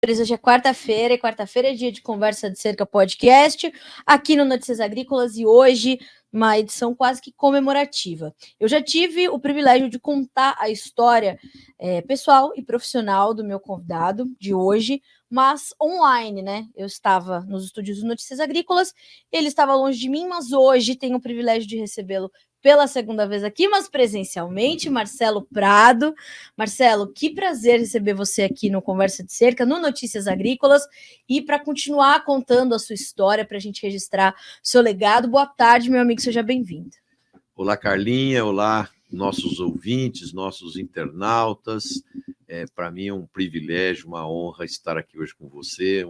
Hoje é quarta-feira, e quarta-feira é dia de Conversa de Cerca podcast, aqui no Notícias Agrícolas, e hoje uma edição quase que comemorativa. Eu já tive o privilégio de contar a história pessoal e profissional do meu convidado de hoje, mas online, né? Eu estava nos estúdios do Notícias Agrícolas, ele estava longe de mim, mas hoje tenho o privilégio de recebê-lo pela segunda vez aqui, mas presencialmente, Marcelo Prado. Marcelo, que prazer receber você aqui no Conversa de Cerca, no Notícias Agrícolas, e para continuar contando a sua história, para a gente registrar o seu legado. Boa tarde, meu amigo, seja bem-vindo. Olá, Carlinha, olá, nossos ouvintes, nossos internautas. Para mim é um privilégio, uma honra estar aqui hoje com você,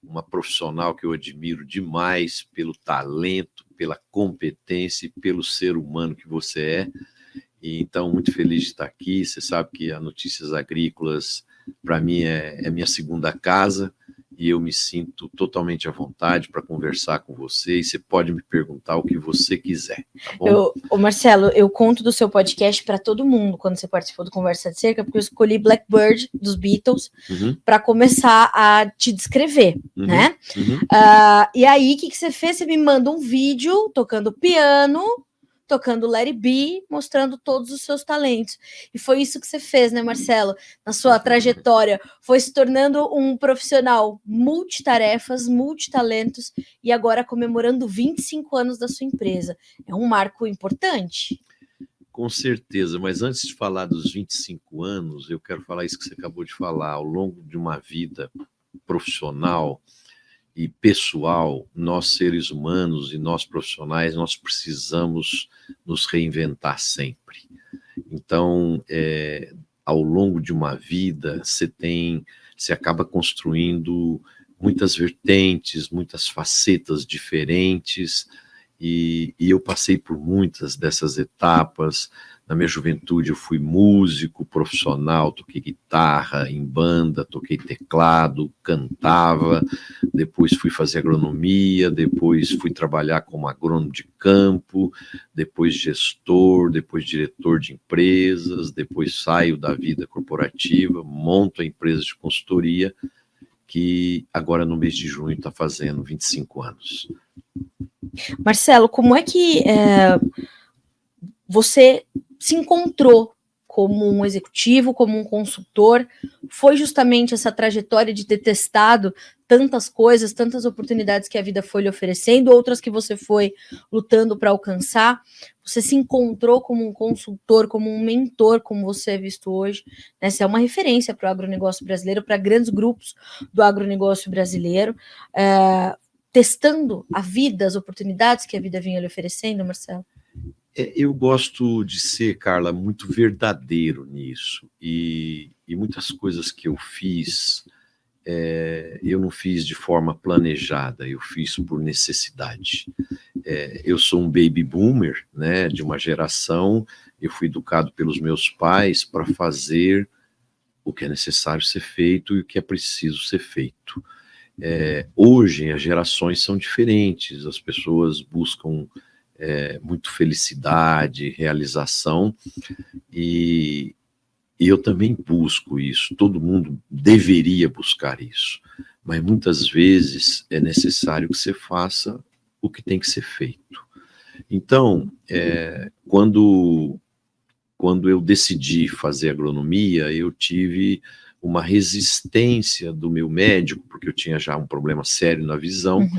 uma profissional que eu admiro demais pelo talento, pela competência e pelo ser humano que você é. E, então, muito feliz de estar aqui. Você sabe que a Notícias Agrícolas, para mim, é minha segunda casa, e eu me sinto totalmente à vontade para conversar com você, e você pode me perguntar o que você quiser, tá bom? Marcelo, eu conto do seu podcast para todo mundo quando você participou do Conversa de Cerca, porque eu escolhi Blackbird, dos Beatles, para começar a te descrever, né? E aí, o que você fez? Você me manda um vídeo tocando piano, tocando Let It Be, mostrando todos os seus talentos. E foi isso que você fez, né, Marcelo? Na sua trajetória, foi se tornando um profissional multitarefas, multitalentos, e agora comemorando 25 anos da sua empresa. É um marco importante. Com certeza, mas antes de falar dos 25 anos, eu quero falar isso que você acabou de falar. Ao longo de uma vida profissional e pessoal, nós seres humanos e nós profissionais, nós precisamos nos reinventar sempre. Então, ao longo de uma vida, você acaba construindo muitas vertentes, muitas facetas diferentes, e eu passei por muitas dessas etapas. Na minha juventude eu fui músico profissional, toquei guitarra em banda, toquei teclado, cantava, depois fui fazer agronomia, depois fui trabalhar como agrônomo de campo, depois gestor, depois diretor de empresas, depois saio da vida corporativa, monto a empresa de consultoria, que agora no mês de junho está fazendo 25 anos. Marcelo, como é que você se encontrou como um executivo, como um consultor? Foi justamente essa trajetória de ter testado tantas coisas, tantas oportunidades que a vida foi lhe oferecendo, outras que você foi lutando para alcançar? Você se encontrou como um consultor, como um mentor, como você é visto hoje, né? Você é uma referência para o agronegócio brasileiro, para grandes grupos do agronegócio brasileiro, testando a vida, as oportunidades que a vida vinha lhe oferecendo, Marcelo? Eu gosto de ser, Carla, muito verdadeiro nisso, e muitas coisas que eu fiz, eu não fiz de forma planejada, eu fiz por necessidade. Eu sou um baby boomer, né, de uma geração, eu fui educado pelos meus pais para fazer o que é necessário ser feito e o que é preciso ser feito. Hoje as gerações são diferentes, as pessoas buscam muito felicidade, realização, e eu também busco isso, todo mundo deveria buscar isso, mas muitas vezes é necessário que você faça o que tem que ser feito. Então, quando eu decidi fazer agronomia, eu tive uma resistência do meu médico, porque eu tinha já um problema sério na visão,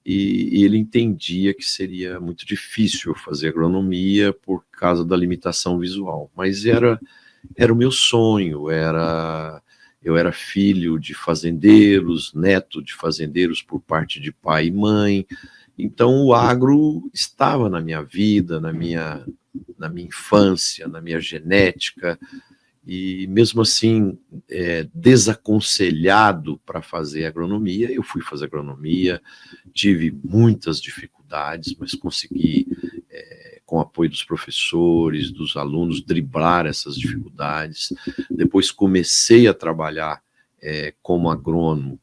e ele entendia que seria muito difícil eu fazer agronomia por causa da limitação visual. Mas era o meu sonho, eu era filho de fazendeiros, neto de fazendeiros por parte de pai e mãe, então o agro estava na minha vida, na minha infância, na minha genética, e mesmo assim, desaconselhado para fazer agronomia, eu fui fazer agronomia, tive muitas dificuldades, mas consegui, com o apoio dos professores, dos alunos, driblar essas dificuldades. Depois comecei a trabalhar como agrônomo,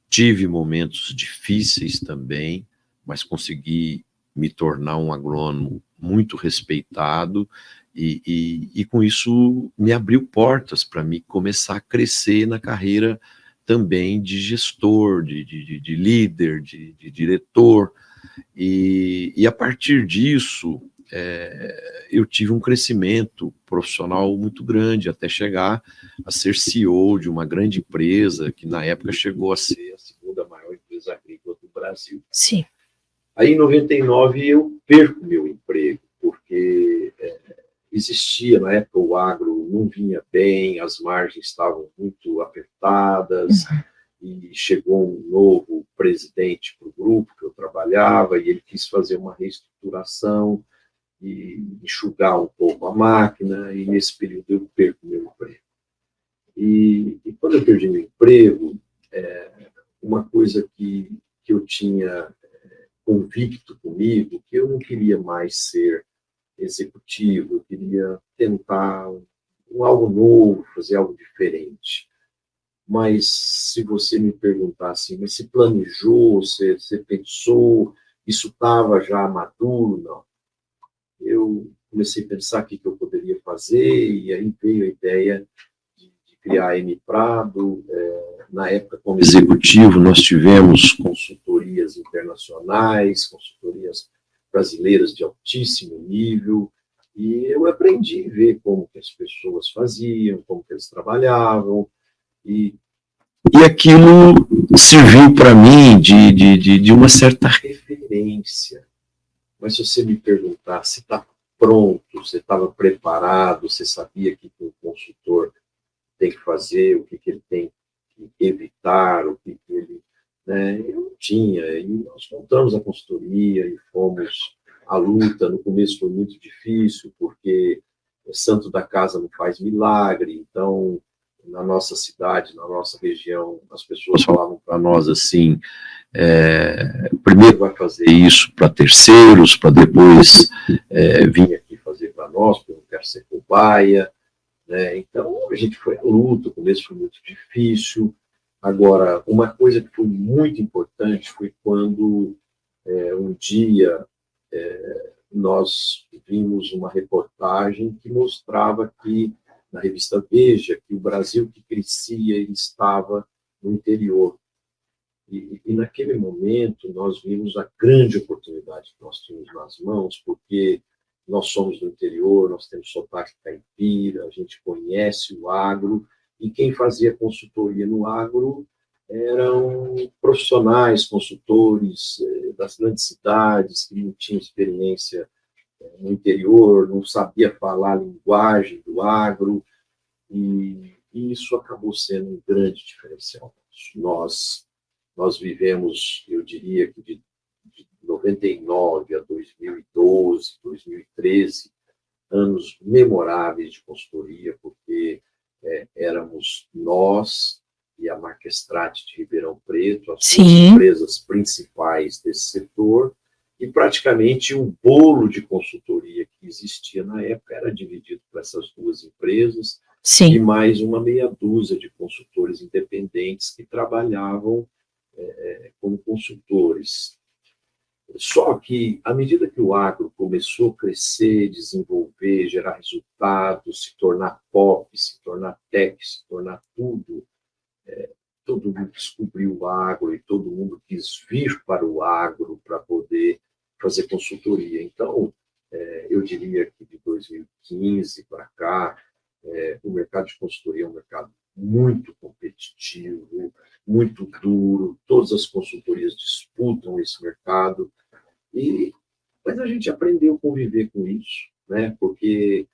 tive momentos difíceis também, mas consegui me tornar um agrônomo muito respeitado, e com isso me abriu portas para mim começar a crescer na carreira também de gestor, de líder, de diretor, e a partir disso eu tive um crescimento profissional muito grande, até chegar a ser CEO de uma grande empresa, que na época chegou a ser a segunda maior empresa agrícola do Brasil. Sim. Aí, em 99, eu perco meu emprego, porque existia, na época, o agro não vinha bem, as margens estavam muito apertadas, e chegou um novo presidente para o grupo que eu trabalhava, e ele quis fazer uma reestruturação e enxugar um pouco a máquina, e nesse período eu perco meu emprego. E quando eu perdi meu emprego, uma coisa que eu tinha convicto comigo, que eu não queria mais ser executivo, eu queria tentar algo novo, fazer algo diferente. Mas se você me perguntar assim, mas você planejou, você pensou, isso estava já maduro? Não. Eu comecei a pensar o que eu poderia fazer, e aí veio a ideia de criar a M Prado. Na época, como executivo, nós tivemos consultorias internacionais, consultorias brasileiras de altíssimo nível, e eu aprendi a ver como que as pessoas faziam, como que eles trabalhavam, e aquilo serviu para mim de uma certa referência. Mas se você me perguntar se está pronto, se estava preparado, você sabia o que o consultor tem que fazer, o que ele tem que evitar, o que ele... eu não tinha, e nós montamos a consultoria e fomos à luta. No começo foi muito difícil, porque santo da casa não faz milagre, então na nossa cidade, na nossa região, as pessoas falavam para nós assim, primeiro vai fazer isso para terceiros, para depois vir aqui fazer para nós, porque eu não quero ser cobaia. Então a gente foi à luta, o começo foi muito difícil. Agora, uma coisa que foi muito importante foi quando um dia nós vimos uma reportagem que mostrava que, na revista Veja, que o Brasil que crescia ele estava no interior. E naquele momento nós vimos a grande oportunidade que nós tínhamos nas mãos, porque nós somos do interior, nós temos sotaque caipira, a gente conhece o agro, e quem fazia consultoria no agro eram profissionais, consultores das grandes cidades, que não tinham experiência no interior, não sabia falar a linguagem do agro, e isso acabou sendo um grande diferencial. Nós vivemos, eu diria que de 99 a 2012, 2013, anos memoráveis de consultoria, porque éramos nós e a Marquestrate de Ribeirão Preto, as duas empresas principais desse setor, e praticamente o bolo de consultoria que existia na época era dividido por essas duas empresas, e mais uma meia dúzia de consultores independentes que trabalhavam como consultores. Só que, à medida que o agro começou a crescer, desenvolver, gerar resultados, se tornar pop, se tornar tech, se tornar tudo, todo mundo descobriu o agro e todo mundo quis vir para o agro para poder fazer consultoria. Então, eu diria que de 2015 para cá, o mercado de consultoria é um mercado muito competitivo, muito duro, todas as consultorias disputam esse mercado, mas a gente aprendeu a conviver com isso, porque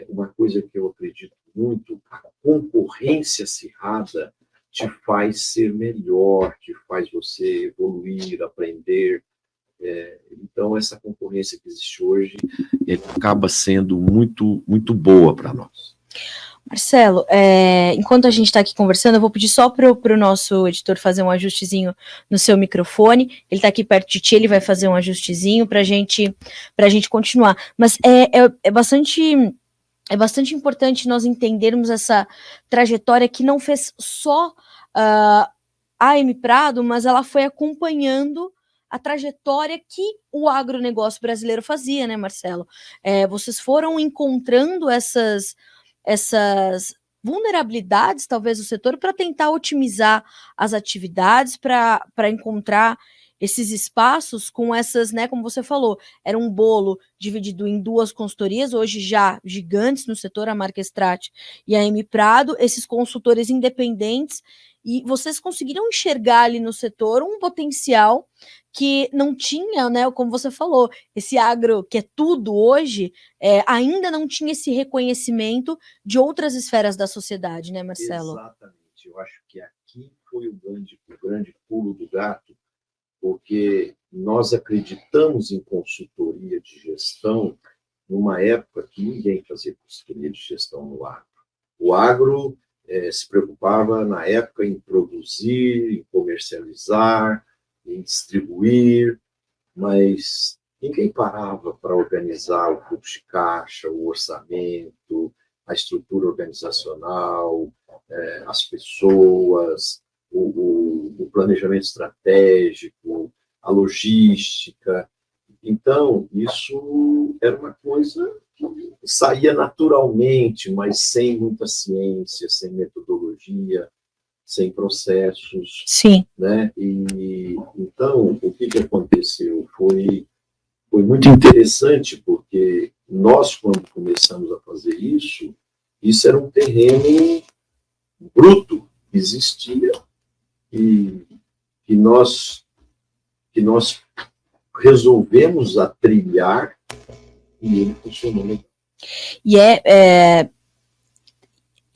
uma coisa que eu acredito muito, a concorrência acirrada te faz ser melhor, te faz você evoluir, aprender. Então, essa concorrência que existe hoje, ele acaba sendo muito, muito boa para nós. Marcelo, enquanto a gente está aqui conversando, eu vou pedir só para o nosso editor fazer um ajustezinho no seu microfone. Ele está aqui perto de ti, ele vai fazer um ajustezinho para a gente continuar. Mas é bastante importante nós entendermos essa trajetória que não fez só a M Prado, mas ela foi acompanhando a trajetória que o agronegócio brasileiro fazia, né, Marcelo? Vocês foram encontrando essas vulnerabilidades, talvez, do setor para tentar otimizar as atividades, para encontrar esses espaços com essas, né, como você falou, era um bolo dividido em duas consultorias, hoje já gigantes no setor, a Marca Strat e a M Prado, esses consultores independentes, e vocês conseguiram enxergar ali no setor um potencial que não tinha, né, como você falou, esse agro que é tudo hoje, ainda não tinha esse reconhecimento de outras esferas da sociedade, né, Marcelo? Exatamente. Eu acho que aqui foi o grande pulo do gato, porque nós acreditamos em consultoria de gestão numa época que ninguém fazia consultoria de gestão no agro. O agro se preocupava, na época, em produzir, em comercializar, em distribuir, mas ninguém parava para organizar o fluxo de caixa, o orçamento, a estrutura organizacional, as pessoas, o planejamento estratégico, a logística. Então, isso era uma coisa que saía naturalmente, mas sem muita ciência, sem metodologia, sem processos. Sim. Né? E então, o que aconteceu? Foi muito interessante, porque nós, quando começamos a fazer isso era um terreno bruto, existia, e nós resolvemos a trilhar, e ele funcionou legal. E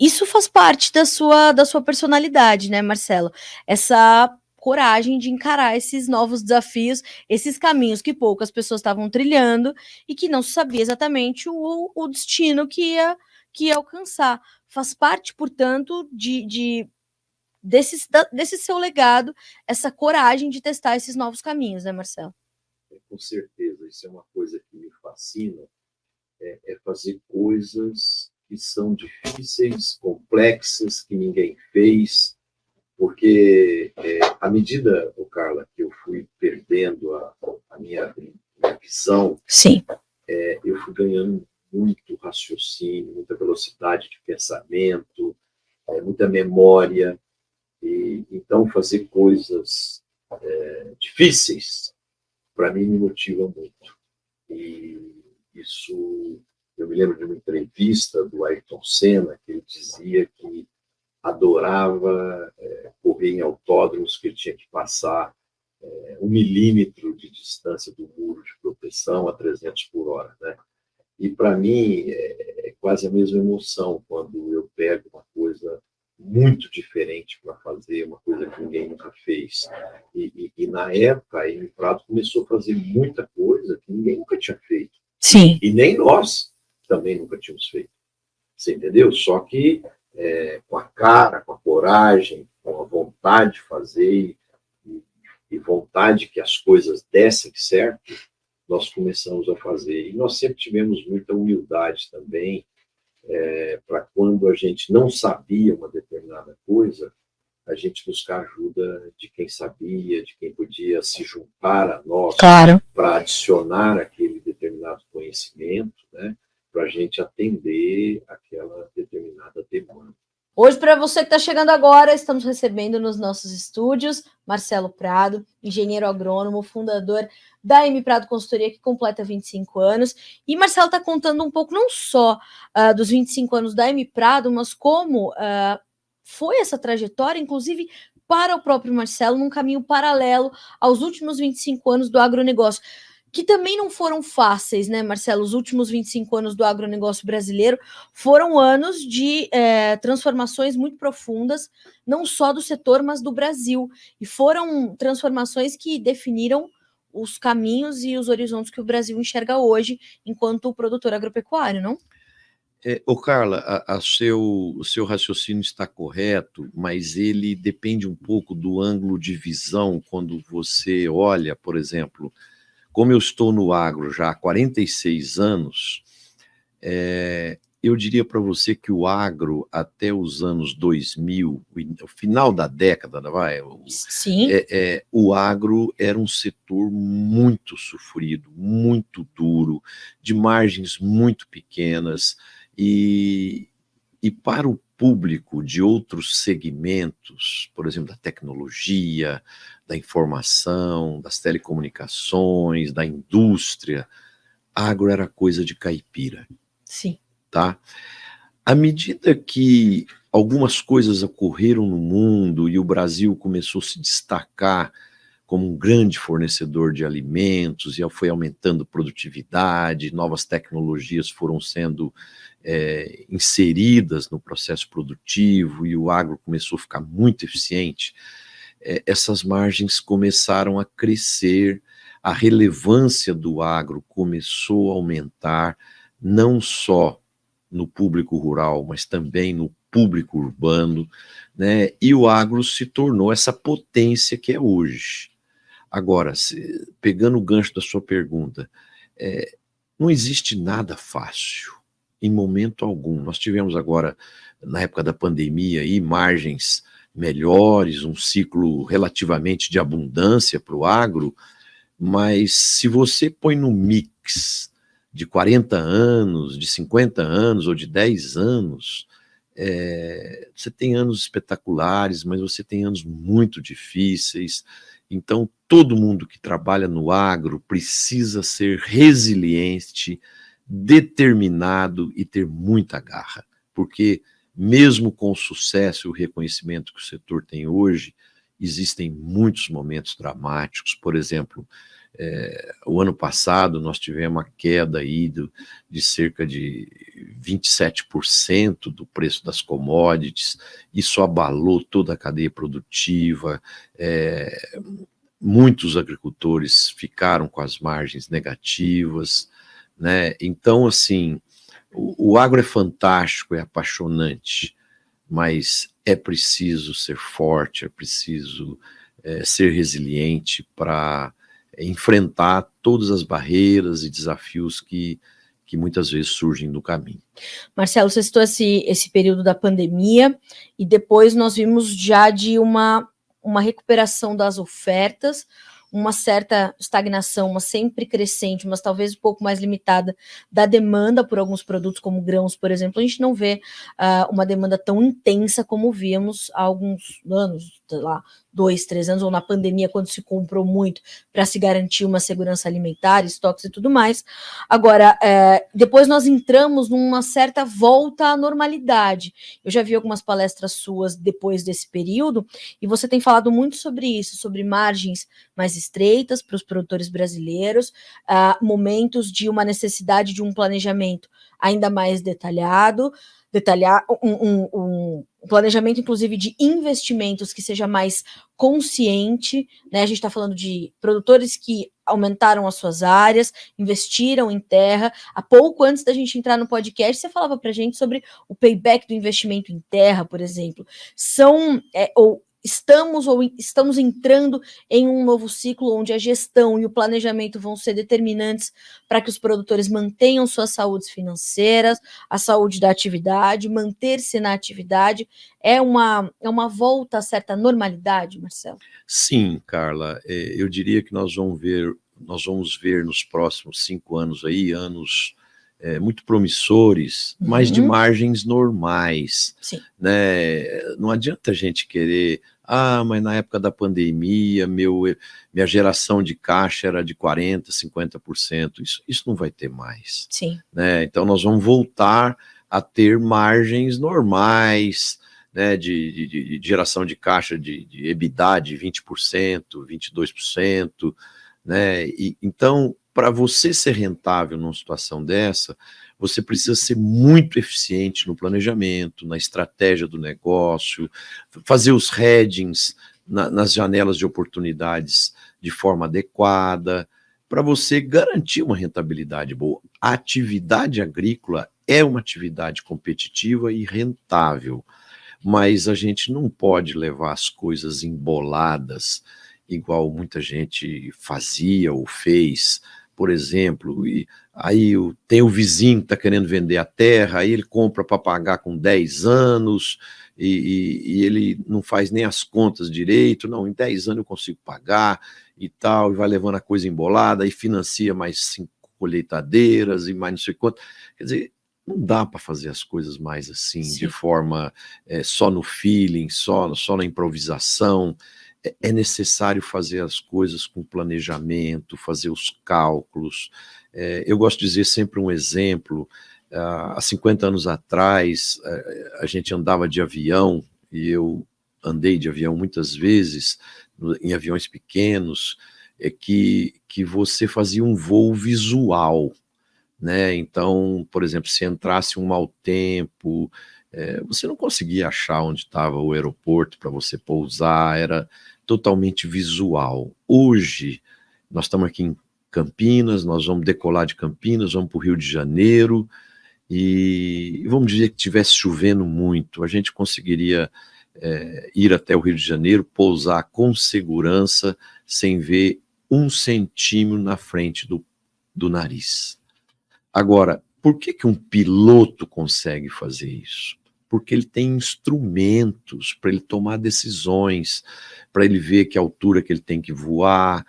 isso faz parte da sua personalidade, né, Marcelo? Essa coragem de encarar esses novos desafios, esses caminhos que poucas pessoas estavam trilhando e que não se sabia exatamente o destino que ia alcançar. Faz parte, portanto, desse seu legado, essa coragem de testar esses novos caminhos, né, Marcelo? Com certeza, isso é uma coisa que me fascina, é fazer coisas que são difíceis, complexas, que ninguém fez, porque à medida, Carla, que eu fui perdendo a minha visão, sim, eu fui ganhando muito raciocínio, muita velocidade de pensamento, muita memória, e então fazer coisas difíceis, para mim, me motiva muito. E isso, eu me lembro de uma entrevista do Ayrton Senna, que ele dizia que adorava correr em autódromos, que ele tinha que passar 1 milímetro de distância do muro de proteção a 300 por hora. Né? E, para mim, é quase a mesma emoção quando eu pego uma coisa muito diferente para fazer, uma coisa que ninguém nunca fez. E na época, a M Prado começou a fazer muita coisa que ninguém nunca tinha feito. Sim. E nem nós também nunca tínhamos feito. Você entendeu? Só que com a cara, com a coragem, com a vontade de fazer e vontade que as coisas dessem certo, nós começamos a fazer. E nós sempre tivemos muita humildade também, para quando a gente não sabia uma determinada coisa, a gente buscar ajuda de quem sabia, de quem podia se juntar a nós, claro, para adicionar aquele determinado conhecimento, né, para a gente atender aquela determinada demanda. Hoje, para você que está chegando agora, estamos recebendo nos nossos estúdios Marcelo Prado, engenheiro agrônomo, fundador da M Prado Consultoria, que completa 25 anos. E Marcelo está contando um pouco não só dos 25 anos da M Prado, mas como foi essa trajetória, inclusive para o próprio Marcelo, num caminho paralelo aos últimos 25 anos do agronegócio, que também não foram fáceis, né, Marcelo? Os últimos 25 anos do agronegócio brasileiro foram anos de transformações muito profundas, não só do setor, mas do Brasil. E foram transformações que definiram os caminhos e os horizontes que o Brasil enxerga hoje enquanto produtor agropecuário, não? Carla, o seu raciocínio está correto, mas ele depende um pouco do ângulo de visão quando você olha, por exemplo, como eu estou no agro já há 46 anos, eu diria para você que o agro, até os anos 2000, o final da década, Sim. O agro era um setor muito sofrido, muito duro, de margens muito pequenas, e para o público de outros segmentos, por exemplo, da tecnologia, da informação, das telecomunicações, da indústria, agro era coisa de caipira. Sim. Tá? À medida que algumas coisas ocorreram no mundo e o Brasil começou a se destacar como um grande fornecedor de alimentos, e foi aumentando produtividade, novas tecnologias foram sendo inseridas no processo produtivo, e o agro começou a ficar muito eficiente, essas margens começaram a crescer, a relevância do agro começou a aumentar, não só no público rural, mas também no público urbano, né? E o agro se tornou essa potência que é hoje. Agora, pegando o gancho da sua pergunta, não existe nada fácil, em momento algum. Nós tivemos agora, na época da pandemia, aí, margens melhores, um ciclo relativamente de abundância para o agro, mas se você põe no mix de 40 anos, de 50 anos ou de 10 anos, você tem anos espetaculares, mas você tem anos muito difíceis. Então, todo mundo que trabalha no agro precisa ser resiliente, determinado e ter muita garra, porque mesmo com o sucesso e o reconhecimento que o setor tem hoje, existem muitos momentos dramáticos. Por exemplo, o ano passado nós tivemos uma queda aí de cerca de 27% do preço das commodities, isso abalou toda a cadeia produtiva, muitos agricultores ficaram com as margens negativas, né? Então, assim, o agro é fantástico, é apaixonante, mas é preciso ser forte, é preciso ser resiliente para enfrentar todas as barreiras e desafios que muitas vezes surgem no caminho. Marcelo, você citou esse período da pandemia, e depois nós vimos já de uma recuperação das ofertas, uma certa estagnação, uma sempre crescente, mas talvez um pouco mais limitada da demanda por alguns produtos, como grãos, por exemplo. A gente não vê uma demanda tão intensa como víamos há alguns anos, sei lá, 2, 3 anos, ou na pandemia, quando se comprou muito para se garantir uma segurança alimentar, estoques e tudo mais. Agora, depois nós entramos numa certa volta à normalidade. Eu já vi algumas palestras suas depois desse período, e você tem falado muito sobre isso, sobre margens mais estreitas para os produtores brasileiros, momentos de uma necessidade de um planejamento ainda mais detalhado, um planejamento, inclusive, de investimentos que seja mais consciente, né? A gente está falando de produtores que aumentaram as suas áreas, investiram em terra. Há pouco antes da gente entrar no podcast, você falava para a gente sobre o payback do investimento em terra, por exemplo. Estamos entrando em um novo ciclo onde a gestão e o planejamento vão ser determinantes para que os produtores mantenham suas saúdes financeiras, a saúde da atividade, manter-se na atividade. É uma volta a certa normalidade, Marcelo? Sim, Carla, eu diria que nós vamos ver nos próximos 5 anos aí, anos muito promissores, mas de margens normais. Sim. Né? Não adianta a gente querer, mas na época da pandemia minha geração de caixa era de 40%, 50%, isso não vai ter mais. Sim. Né? Então nós vamos voltar a ter margens normais, né, de geração de caixa de EBITDA de 20%, 22%, né? Então, para você ser rentável numa situação dessa, você precisa ser muito eficiente no planejamento, na estratégia do negócio, fazer os hedgings nas janelas de oportunidades de forma adequada, para você garantir uma rentabilidade boa. A atividade agrícola é uma atividade competitiva e rentável, mas a gente não pode levar as coisas emboladas, igual muita gente fazia ou fez. Por exemplo, aí tem o vizinho que está querendo vender a terra, aí ele compra para pagar com 10 anos, e ele não faz nem as contas direito. Não, em 10 anos eu consigo pagar e tal, e vai levando a coisa embolada, e financia mais 5 colheitadeiras e mais não sei quanto. Quer dizer, Não dá para fazer as coisas mais assim, de Sim. forma só no feeling, só na improvisação. É necessário fazer as coisas com planejamento, fazer os cálculos. Eu gosto de dizer sempre um exemplo. Há 50 anos atrás, a gente andava de avião, e eu andei de avião muitas vezes, em aviões pequenos, que você fazia um voo visual, né? Então, por exemplo, se entrasse um mau tempo, você não conseguia achar onde estava o aeroporto para você pousar, era totalmente visual. Hoje, nós estamos aqui em Campinas, nós vamos decolar de Campinas, vamos para o Rio de Janeiro, e vamos dizer que estivesse chovendo muito, a gente conseguiria ir até o Rio de Janeiro, pousar com segurança, sem ver 1 centímetro na frente do nariz. Agora, por que um piloto consegue fazer isso? Porque ele tem instrumentos para ele tomar decisões, para ele ver que altura que ele tem que voar,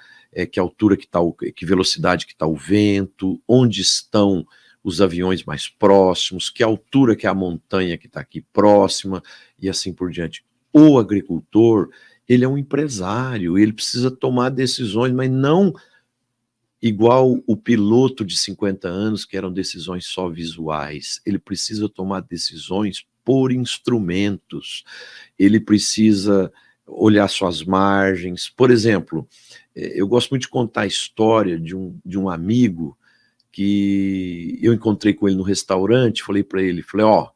que altura que está, que velocidade que está o vento, onde estão os aviões mais próximos, que altura que é a montanha que está aqui próxima, e assim por diante. O agricultor, ele é um empresário, ele precisa tomar decisões, mas não igual o piloto de 50 anos, que eram decisões só visuais. Ele precisa tomar decisões por instrumentos, ele precisa olhar suas margens. Por exemplo, eu gosto muito de contar a história de um amigo que eu encontrei com ele no restaurante, falei para ele, ó,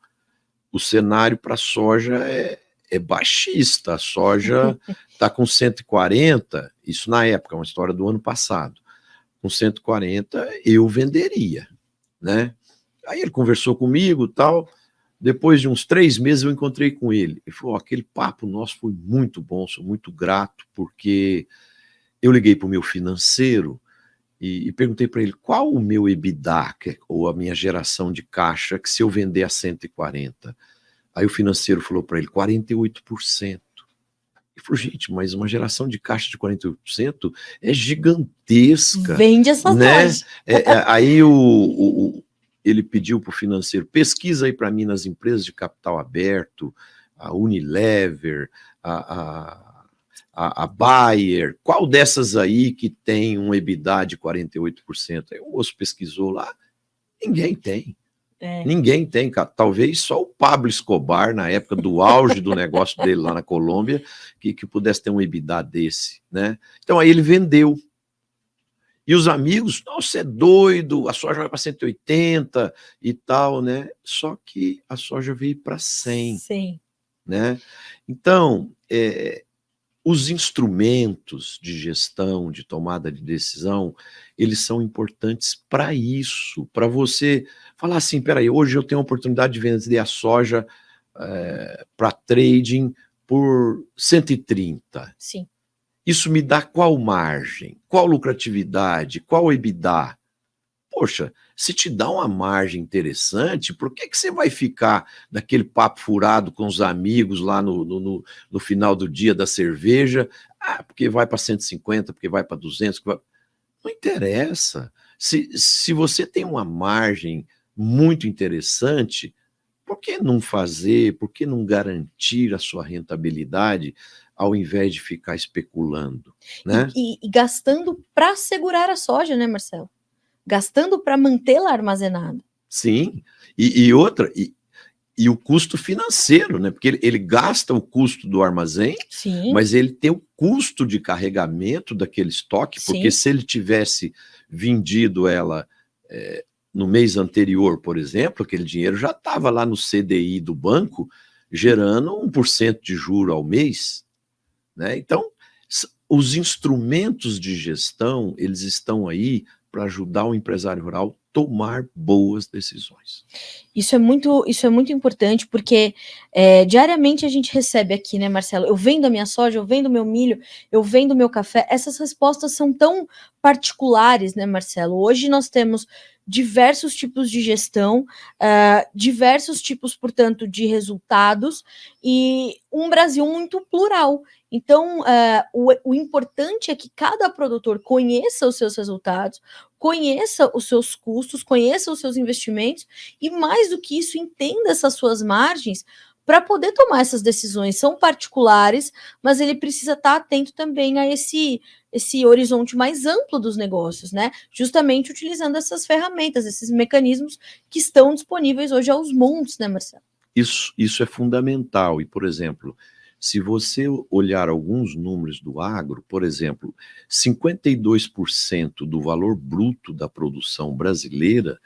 o cenário para a soja é baixista, a soja está com 140, isso na época, uma história do ano passado, com 140 eu venderia, né? Aí ele conversou comigo, tal. Depois de uns 3 meses eu encontrei com ele. Ele falou: aquele papo nosso foi muito bom, sou muito grato, porque eu liguei para o meu financeiro e perguntei para ele qual o meu EBITDA, ou a minha geração de caixa, que se eu vender a 140. Aí o financeiro falou para ele: 48%. Ele falou: gente, mas uma geração de caixa de 48% é gigantesca. Vende essa soja. Aí ele pediu para o financeiro: pesquisa aí para mim nas empresas de capital aberto, a Unilever, a Bayer, qual dessas aí que tem um EBITDA de 48%? Aí o moço pesquisou lá, ninguém tem. Ninguém tem, talvez só o Pablo Escobar, na época do auge do negócio dele lá na Colômbia, que pudesse ter um EBITDA desse, né? Então aí ele vendeu. E os amigos: nossa, você é doido, a soja vai para 180 e tal, né? Só que a soja veio para 100. Sim. Né? Então, os instrumentos de gestão, de tomada de decisão, eles são importantes para isso, para você falar assim: peraí, hoje eu tenho a oportunidade de vender a soja para trading por 130. Sim. Isso me dá qual margem, qual lucratividade, qual EBITDA? Poxa, se te dá uma margem interessante, por que você vai ficar naquele papo furado com os amigos lá no final do dia da cerveja? Ah, porque vai para 150, porque vai para 200, não interessa. Se você tem uma margem muito interessante, por que não fazer, por que não garantir a sua rentabilidade ao invés de ficar especulando, né? E gastando para segurar a soja, né, Marcelo? Gastando para mantê-la armazenada. Sim, e outra, e o custo financeiro, né? Porque ele gasta o custo do armazém, Sim. Mas ele tem o custo de carregamento daquele estoque, porque Sim. se ele tivesse vendido ela no mês anterior, por exemplo, aquele dinheiro já estava lá no CDI do banco, gerando 1% de juro ao mês, né? Então, os instrumentos de gestão, eles estão aí para ajudar o empresário rural a tomar boas decisões. Isso é muito importante, porque diariamente a gente recebe aqui, né, Marcelo? Eu vendo a minha soja, eu vendo meu milho, eu vendo meu café. Essas respostas são tão particulares, né, Marcelo? Hoje nós temos diversos tipos de gestão, diversos tipos, portanto, de resultados, e um Brasil muito plural. Então, o importante é que cada produtor conheça os seus resultados, conheça os seus custos, conheça os seus investimentos, e mais do que isso, entenda essas suas margens para poder tomar essas decisões. São particulares, mas ele precisa estar atento também a esse horizonte mais amplo dos negócios, né? Justamente utilizando essas ferramentas, esses mecanismos que estão disponíveis hoje aos montes, né, Marcelo? Isso é fundamental. E, por exemplo, se você olhar alguns números do agro, por exemplo, 52% do valor bruto da produção brasileira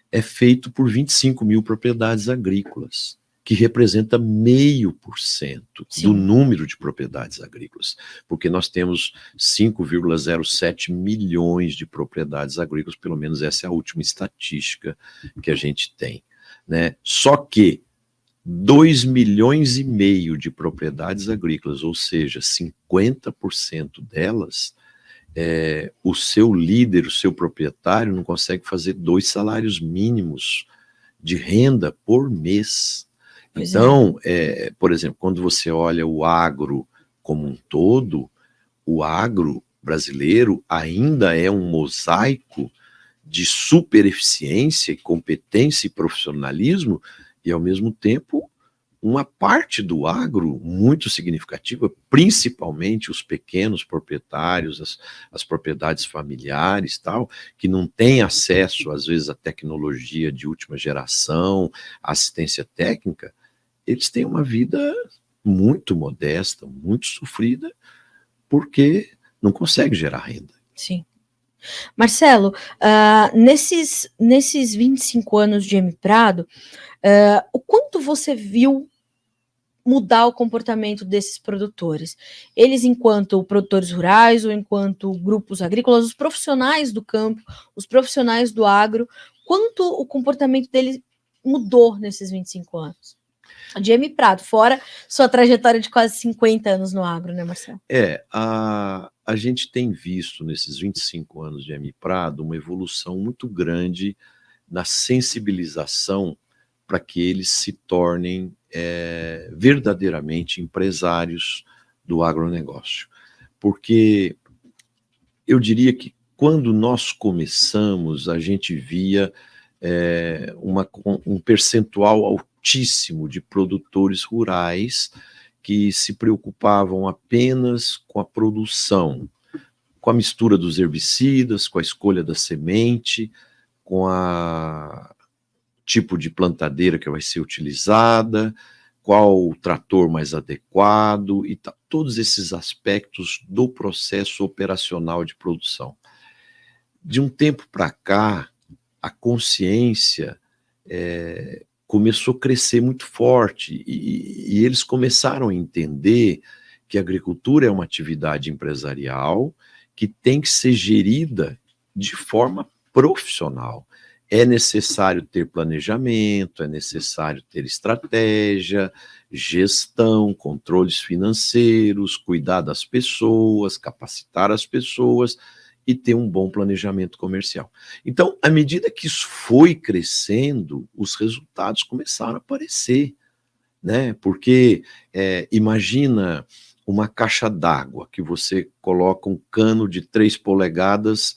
é feito por 25 mil propriedades agrícolas, que representa 0,5% do número de propriedades agrícolas, porque nós temos 5,07 milhões de propriedades agrícolas, pelo menos essa é a última estatística que a gente tem, né? Só que 2,5 milhões de propriedades agrícolas, ou seja, 50% delas, o seu líder, o seu proprietário, não consegue fazer 2 salários mínimos de renda por mês. Então, por exemplo, quando você olha o agro como um todo, o agro brasileiro ainda é um mosaico de super eficiência, competência e profissionalismo, e ao mesmo tempo uma parte do agro muito significativa, principalmente os pequenos proprietários, as propriedades familiares, tal, que não têm acesso, às vezes, à tecnologia de última geração, assistência técnica, eles têm uma vida muito modesta, muito sofrida, porque não consegue gerar renda. Sim. Marcelo, nesses 25 anos de M Prado, o quanto você viu mudar o comportamento desses produtores? Eles enquanto produtores rurais ou enquanto grupos agrícolas, os profissionais do campo, os profissionais do agro, quanto o comportamento deles mudou nesses 25 anos? De M Prado, fora sua trajetória de quase 50 anos no agro, né, Marcelo? A gente tem visto nesses 25 anos de M Prado uma evolução muito grande na sensibilização para que eles se tornem verdadeiramente empresários do agronegócio. Porque eu diria que quando nós começamos, a gente via um percentual altíssimo de produtores rurais que se preocupavam apenas com a produção, com a mistura dos herbicidas, com a escolha da semente, com a tipo de plantadeira que vai ser utilizada, qual o trator mais adequado e todos esses aspectos do processo operacional de produção. De um tempo para cá, a consciência começou a crescer muito forte e eles começaram a entender que a agricultura é uma atividade empresarial que tem que ser gerida de forma profissional. É necessário ter planejamento, é necessário ter estratégia, gestão, controles financeiros, cuidar das pessoas, capacitar as pessoas e ter um bom planejamento comercial. Então, à medida que isso foi crescendo, os resultados começaram a aparecer, né? Porque imagina uma caixa d'água que você coloca um cano de 3 polegadas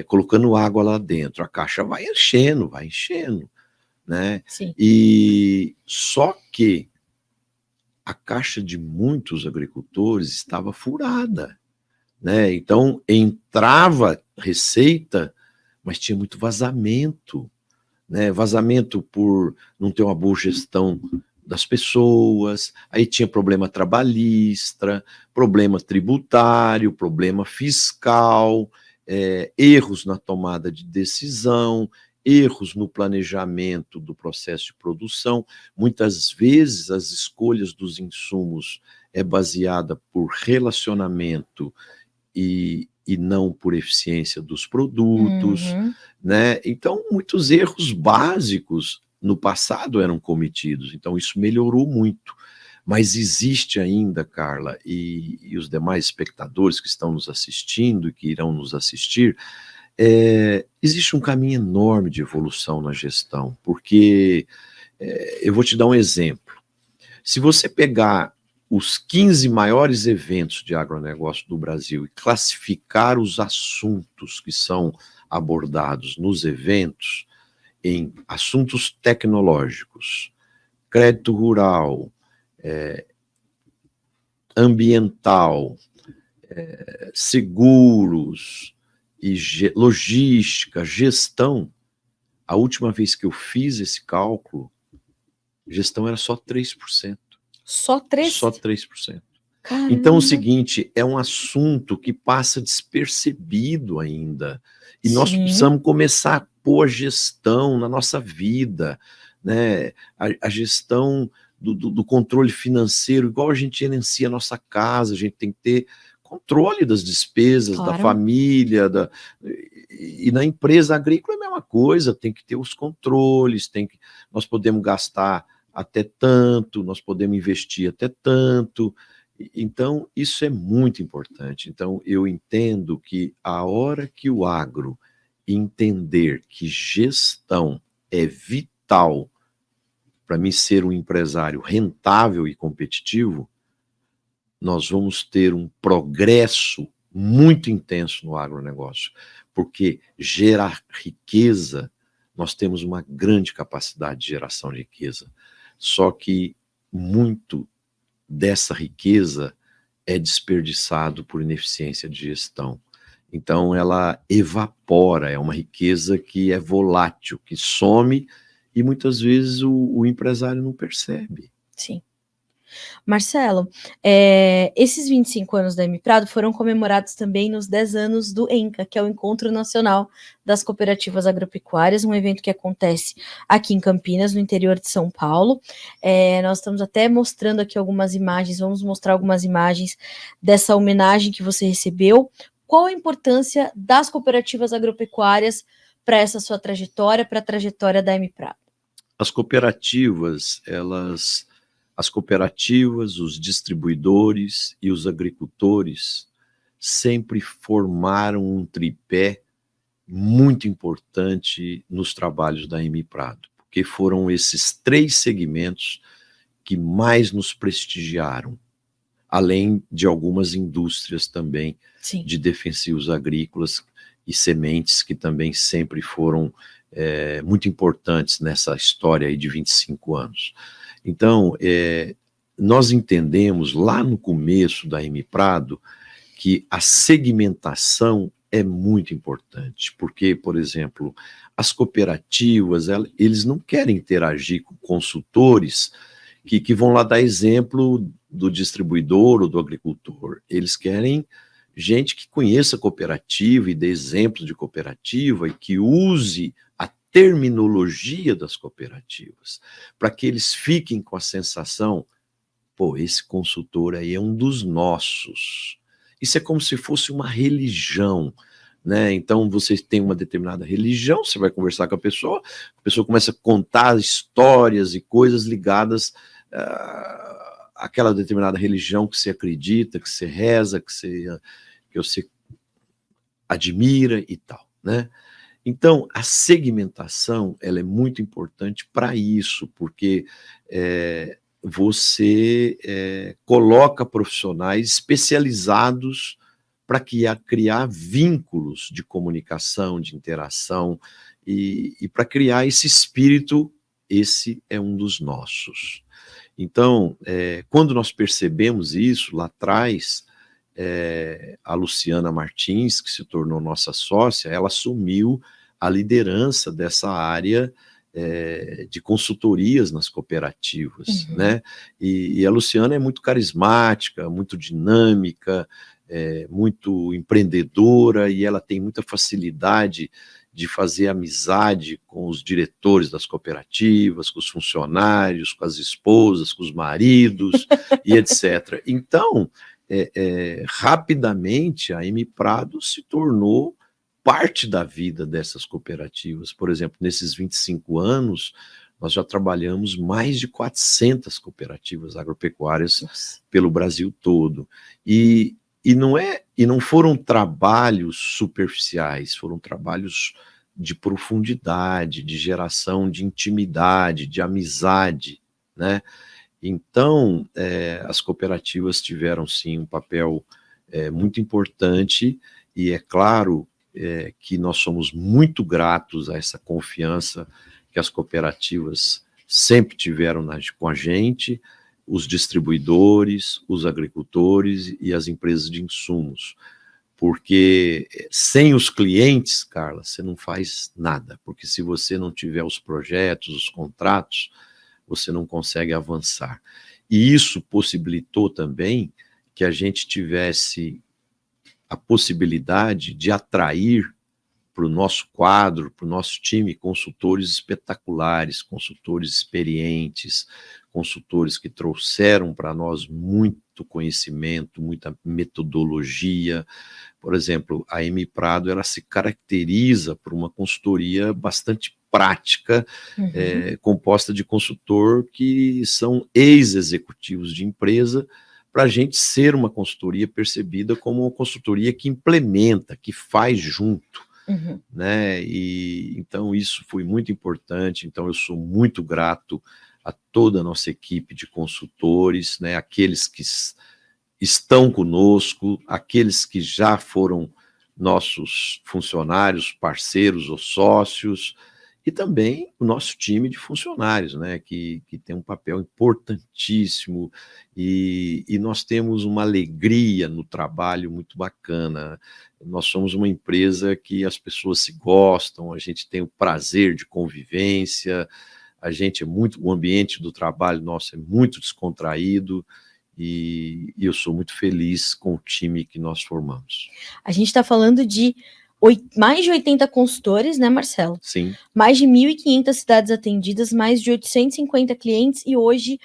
colocando água lá dentro, a caixa vai enchendo, né? Sim. E só que a caixa de muitos agricultores estava furada, né? Então entrava receita, mas tinha muito vazamento, né? Vazamento por não ter uma boa gestão das pessoas, aí tinha problema trabalhista, problema tributário, problema fiscal, erros na tomada de decisão, erros no planejamento do processo de produção. Muitas vezes as escolhas dos insumos é baseada por relacionamento e não por eficiência dos produtos, né? Então, muitos erros básicos no passado eram cometidos, então isso melhorou muito. Mas existe ainda, Carla, e os demais espectadores que estão nos assistindo e que irão nos assistir, existe um caminho enorme de evolução na gestão, porque eu vou te dar um exemplo. Se você pegar os 15 maiores eventos de agronegócio do Brasil e classificar os assuntos que são abordados nos eventos em assuntos tecnológicos, crédito rural, ambiental, seguros, e logística, gestão, a última vez que eu fiz esse cálculo, gestão era só 3%. Só 3%? Só 3%. Caramba. Então, o seguinte, é um assunto que passa despercebido ainda. E nós precisamos começar a pôr a gestão na nossa vida, né? A gestão do controle financeiro, igual a gente gerencia a nossa casa, a gente tem que ter controle das despesas, da família, e na empresa agrícola é a mesma coisa, tem que ter os controles, nós podemos gastar até tanto, nós podemos investir até tanto. Então, isso é muito importante. Então, eu entendo que a hora que o agro entender que gestão é vital para mim ser um empresário rentável e competitivo, nós vamos ter um progresso muito intenso no agronegócio, porque gerar riqueza, nós temos uma grande capacidade de geração de riqueza, só que muito dessa riqueza é desperdiçado por ineficiência de gestão. Então ela evapora, é uma riqueza que é volátil, que some, e muitas vezes o empresário não percebe. Sim. Marcelo, esses 25 anos da M-Prado foram comemorados também nos 10 anos do ENCA, que é o Encontro Nacional das Cooperativas Agropecuárias, um evento que acontece aqui em Campinas, no interior de São Paulo. Nós estamos até mostrando aqui algumas imagens, vamos mostrar algumas imagens dessa homenagem que você recebeu. Qual a importância das cooperativas agropecuárias para essa sua trajetória, para a trajetória da M-Prado? As cooperativas, os distribuidores e os agricultores sempre formaram um tripé muito importante nos trabalhos da M-Prado, porque foram esses 3 segmentos que mais nos prestigiaram, além de algumas indústrias também, sim, de defensivos agrícolas e sementes, que também sempre foram muito importantes nessa história aí de 25 anos. Então, nós entendemos lá no começo da M-Prado que a segmentação é muito importante, porque, por exemplo, as cooperativas, eles não querem interagir com consultores que vão lá dar exemplo do distribuidor ou do agricultor. Eles querem gente que conheça a cooperativa e dê exemplos de cooperativa e que use a terminologia das cooperativas, para que eles fiquem com a sensação, pô, esse consultor aí é um dos nossos. Isso é como se fosse uma religião, né? Então você tem uma determinada religião, você vai conversar com a pessoa começa a contar histórias e coisas ligadas àquela determinada religião que você acredita, que você reza, que você admira e tal, né? Então, a segmentação, ela é muito importante para isso, porque você coloca profissionais especializados para criar vínculos de comunicação, de interação, e para criar esse espírito, esse é um dos nossos. Então, quando nós percebemos isso lá atrás, a Luciana Martins, que se tornou nossa sócia, ela assumiu a liderança dessa área de consultorias nas cooperativas, uhum, né? E a Luciana é muito carismática, muito dinâmica, muito empreendedora, e ela tem muita facilidade de fazer amizade com os diretores das cooperativas, com os funcionários, com as esposas, com os maridos e etc. Então, rapidamente a M-Prado se tornou parte da vida dessas cooperativas. Por exemplo, nesses 25 anos, nós já trabalhamos mais de 400 cooperativas agropecuárias pelo Brasil todo. E e não foram trabalhos superficiais, foram trabalhos de profundidade, de geração de intimidade, de amizade, né? Então, as cooperativas tiveram, sim, um papel muito importante, e é claro que nós somos muito gratos a essa confiança que as cooperativas sempre tiveram com a gente, os distribuidores, os agricultores e as empresas de insumos. Porque sem os clientes, Carla, você não faz nada. Porque se você não tiver os projetos, os contratos, você não consegue avançar. E isso possibilitou também que a gente tivesse a possibilidade de atrair para o nosso quadro, para o nosso time, consultores espetaculares, consultores experientes, consultores que trouxeram para nós muito conhecimento, muita metodologia. Por exemplo, a M Prado, ela se caracteriza por uma consultoria bastante prática, composta de consultor que são ex-executivos de empresa, para a gente ser uma consultoria percebida como uma consultoria que implementa, que faz junto. Né? E então isso foi muito importante. Então eu sou muito grato a toda a nossa equipe de consultores, né? Aqueles que estão conosco, aqueles que já foram nossos funcionários, parceiros ou sócios, e também o nosso time de funcionários, né, que tem um papel importantíssimo, e nós temos uma alegria no trabalho muito bacana. Nós somos uma empresa que as pessoas se gostam, a gente tem o prazer de convivência, o ambiente do trabalho nosso é muito descontraído, e eu sou muito feliz com o time que nós formamos. A gente está falando de mais de 80 consultores, né, Marcelo? Sim. Mais de 1.500 cidades atendidas, mais de 850 clientes, e hoje,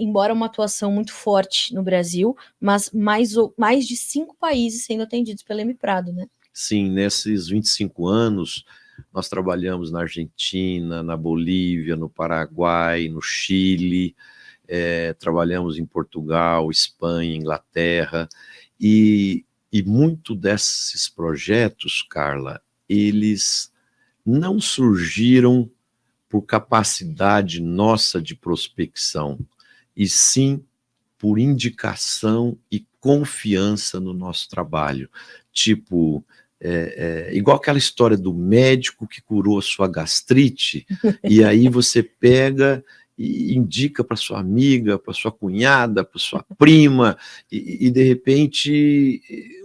embora uma atuação muito forte no Brasil, mas mais de 5 países sendo atendidos pela M Prado, né? Sim, nesses 25 anos, nós trabalhamos na Argentina, na Bolívia, no Paraguai, no Chile, trabalhamos em Portugal, Espanha, Inglaterra, e muito desses projetos, Carla, eles não surgiram por capacidade nossa de prospecção, e sim por indicação e confiança no nosso trabalho. Tipo, igual aquela história do médico que curou a sua gastrite, e aí você pega e indica para sua amiga, para sua cunhada, para sua prima, e de repente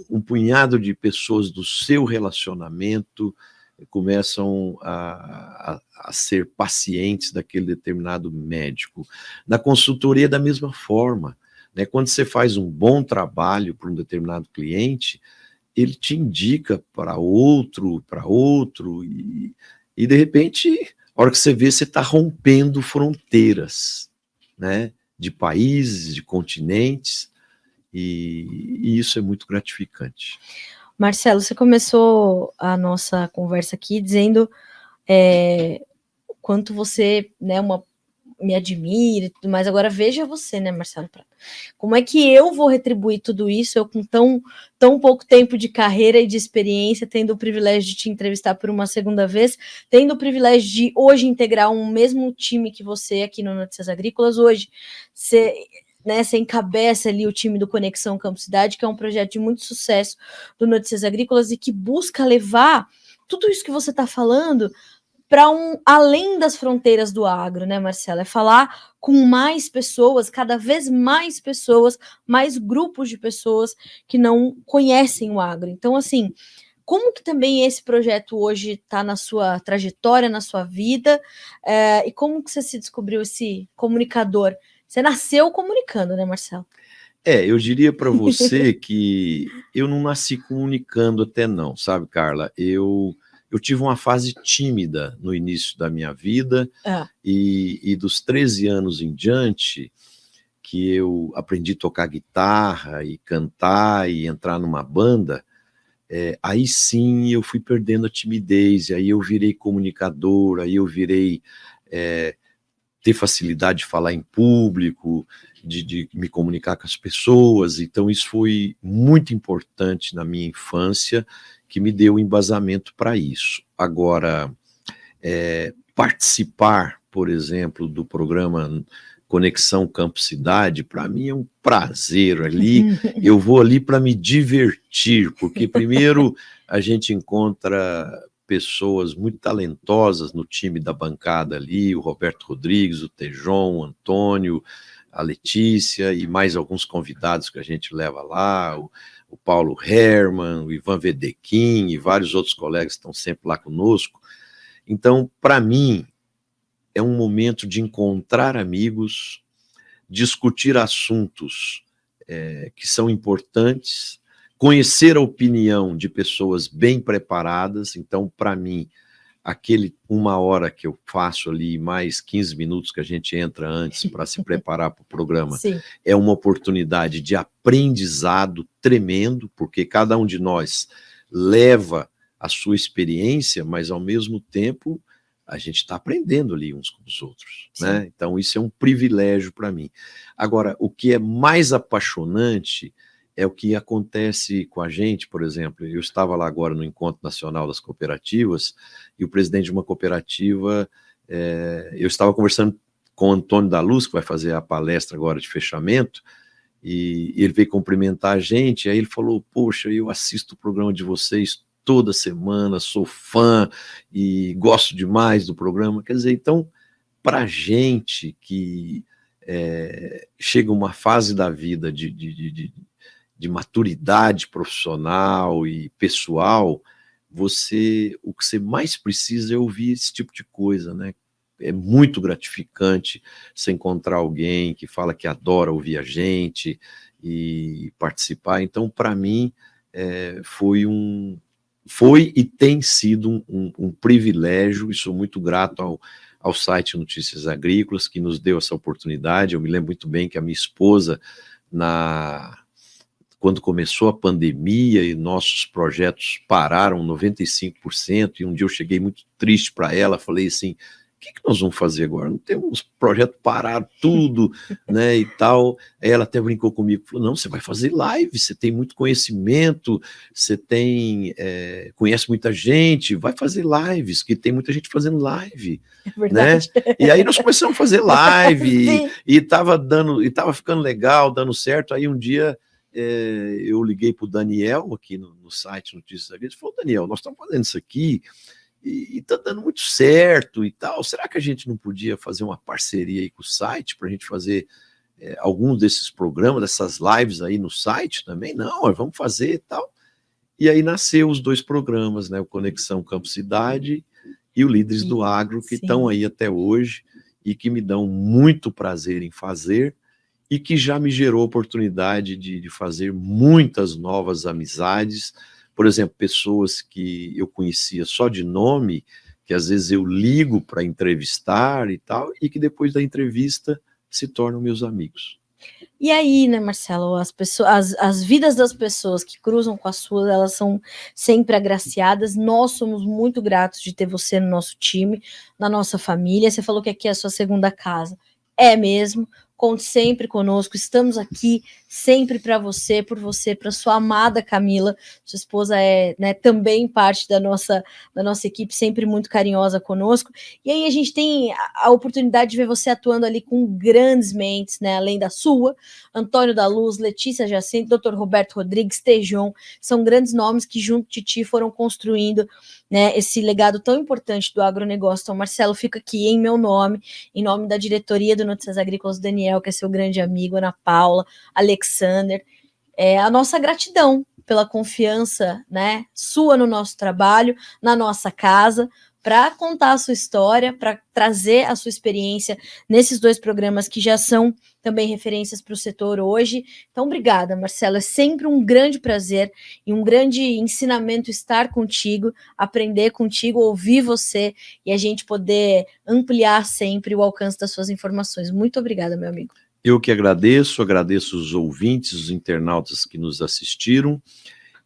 um punhado de pessoas do seu relacionamento começam a ser pacientes daquele determinado médico. Na consultoria, da mesma forma, né? Quando você faz um bom trabalho para um determinado cliente, ele te indica para outro, e de repente, a hora que você vê, você está rompendo fronteiras, né? De países, de continentes, e isso é muito gratificante. Marcelo, você começou a nossa conversa aqui dizendo o quanto você, né, me admira e tudo mais. Agora veja você, né, Marcelo Prado? Como é que eu vou retribuir tudo isso, eu com tão pouco tempo de carreira e de experiência, tendo o privilégio de te entrevistar por uma segunda vez, tendo o privilégio de hoje integrar um mesmo time que você aqui no Notícias Agrícolas. Hoje você encabeça ali o time do Conexão Campo Cidade, que é um projeto de muito sucesso do Notícias Agrícolas e que busca levar tudo isso que você está falando para além das fronteiras do agro, né, Marcelo? É falar com mais pessoas, cada vez mais pessoas, mais grupos de pessoas que não conhecem o agro. Então, assim, como que também esse projeto hoje está na sua trajetória, na sua vida, e como que você se descobriu esse comunicador? Você nasceu comunicando, né, Marcelo? Eu diria para você que eu não nasci comunicando até não, sabe, Carla? Eu tive uma fase tímida no início da minha vida, e dos 13 anos em diante, que eu aprendi a tocar guitarra e cantar e entrar numa banda, aí sim eu fui perdendo a timidez, aí eu virei comunicador, aí eu virei ter facilidade de falar em público, de me comunicar com as pessoas. Então isso foi muito importante na minha infância, que me deu embasamento para isso. Agora, participar, por exemplo, do programa Conexão Campo Cidade, para mim é um prazer ali. Eu vou ali para me divertir, porque primeiro a gente encontra pessoas muito talentosas no time da bancada ali, o Roberto Rodrigues, o Tejon, o Antônio, a Letícia e mais alguns convidados que a gente leva lá, o Paulo Herman, o Ivan Vedequim e vários outros colegas que estão sempre lá conosco. Então, para mim, é um momento de encontrar amigos, discutir assuntos que são importantes, conhecer a opinião de pessoas bem preparadas. Então, para mim, aquele 1 hora que eu faço ali, mais 15 minutos que a gente entra antes para se preparar para o programa, Sim. É uma oportunidade de aprendizado tremendo, porque cada um de nós leva a sua experiência, mas ao mesmo tempo a gente está aprendendo ali uns com os outros, né? Então isso é um privilégio para mim. Agora, o que é mais apaixonante é o que acontece com a gente. Por exemplo, eu estava lá agora no Encontro Nacional das Cooperativas e o presidente de uma cooperativa, eu estava conversando com o Antônio da Luz, que vai fazer a palestra agora de fechamento, e ele veio cumprimentar a gente, aí ele falou, poxa, eu assisto o programa de vocês toda semana, sou fã e gosto demais do programa. Quer dizer, então, para a gente que chega uma fase da vida de maturidade profissional e pessoal, o que você mais precisa é ouvir esse tipo de coisa, né? É muito gratificante você encontrar alguém que fala que adora ouvir a gente e participar. Então, para mim, foi e tem sido um privilégio, e sou muito grato ao site Notícias Agrícolas, que nos deu essa oportunidade. Eu me lembro muito bem que a minha esposa, quando começou a pandemia e nossos projetos pararam 95%, e um dia eu cheguei muito triste para ela, falei assim, o que nós vamos fazer agora? Não temos projeto parado, tudo, né, e tal. Aí ela até brincou comigo, falou, não, você vai fazer live, você tem muito conhecimento, você conhece muita gente, vai fazer lives, que tem muita gente fazendo live. É verdade. Né? E aí nós começamos a fazer live, e estava ficando legal, dando certo. Aí um dia eu liguei para o Daniel, aqui no site Notícias Agrícolas, e falou, Daniel, nós estamos fazendo isso aqui, e está dando muito certo e tal, será que a gente não podia fazer uma parceria aí com o site para a gente fazer alguns desses programas, dessas lives aí no site também? Não, vamos fazer e tal. E aí nasceu os 2 programas, né, o Conexão Campo Cidade e o Líderes do Agro, que estão aí até hoje e que me dão muito prazer em fazer e que já me gerou a oportunidade de fazer muitas novas amizades. Por exemplo, pessoas que eu conhecia só de nome, que às vezes eu ligo para entrevistar e tal, e que depois da entrevista se tornam meus amigos. E aí, né, Marcelo, as vidas das pessoas que cruzam com a sua, elas são sempre agraciadas. Nós somos muito gratos de ter você no nosso time, na nossa família. Você falou que aqui é a sua segunda casa. É mesmo. Conte sempre conosco, estamos aqui sempre para você, por você, para sua amada Camila. Sua esposa é, né, também parte da nossa equipe, sempre muito carinhosa conosco. E aí a gente tem a oportunidade de ver você atuando ali com grandes mentes, né, além da sua, Antônio da Luz, Letícia Jacinto, Dr. Roberto Rodrigues, Tejon, são grandes nomes que junto de ti foram construindo, né, esse legado tão importante do agronegócio. Então, Marcelo, fica aqui em meu nome, em nome da diretoria do Notícias Agrícolas, Daniel, que é seu grande amigo, Ana Paula, Alexander, a nossa gratidão pela confiança, né, sua no nosso trabalho, na nossa casa, para contar a sua história, para trazer a sua experiência nesses 2 programas que já são também referências para o setor hoje. Então, obrigada, Marcelo. É sempre um grande prazer e um grande ensinamento estar contigo, aprender contigo, ouvir você e a gente poder ampliar sempre o alcance das suas informações. Muito obrigada, meu amigo. Eu que agradeço os ouvintes, os internautas que nos assistiram,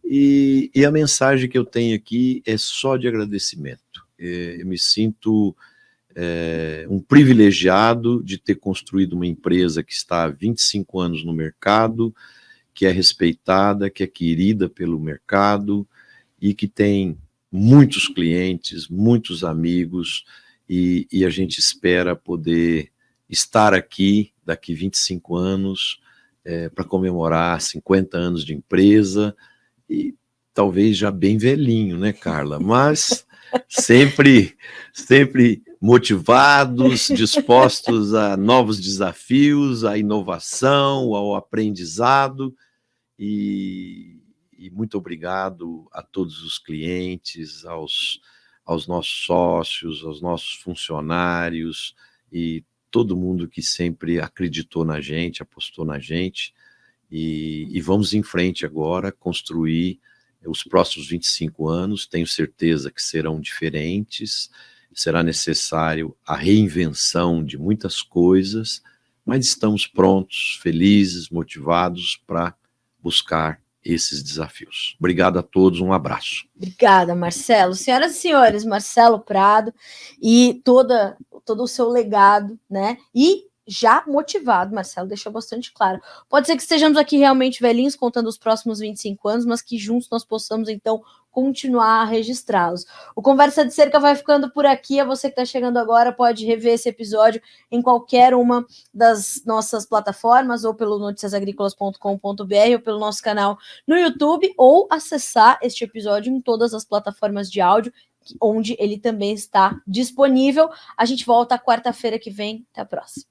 e a mensagem que eu tenho aqui é só de agradecimento. Eu me sinto um privilegiado de ter construído uma empresa que está há 25 anos no mercado, que é respeitada, que é querida pelo mercado e que tem muitos clientes, muitos amigos, e a gente espera poder estar aqui daqui 25 anos para comemorar 50 anos de empresa, e talvez já bem velhinho, né, Carla? Mas sempre motivados, dispostos a novos desafios, à inovação, ao aprendizado, e muito obrigado a todos os clientes, aos nossos sócios, aos nossos funcionários e todo mundo que sempre acreditou na gente, apostou na gente, e vamos em frente agora, construir os próximos 25 anos, tenho certeza que serão diferentes, será necessário a reinvenção de muitas coisas, mas estamos prontos, felizes, motivados para buscar esses desafios. Obrigado a todos, um abraço. Obrigada, Marcelo. Senhoras e senhores, Marcelo Prado e todo o seu legado, né? E já motivado, Marcelo deixou bastante claro. Pode ser que estejamos aqui realmente velhinhos, contando os próximos 25 anos, mas que juntos nós possamos, então, continuar a registrá-los. O Conversa de Cerca vai ficando por aqui. A você que está chegando agora pode rever esse episódio em qualquer uma das nossas plataformas, ou pelo noticiasagricolas.com.br, ou pelo nosso canal no YouTube, ou acessar este episódio em todas as plataformas de áudio, onde ele também está disponível. A gente volta quarta-feira que vem. Até a próxima.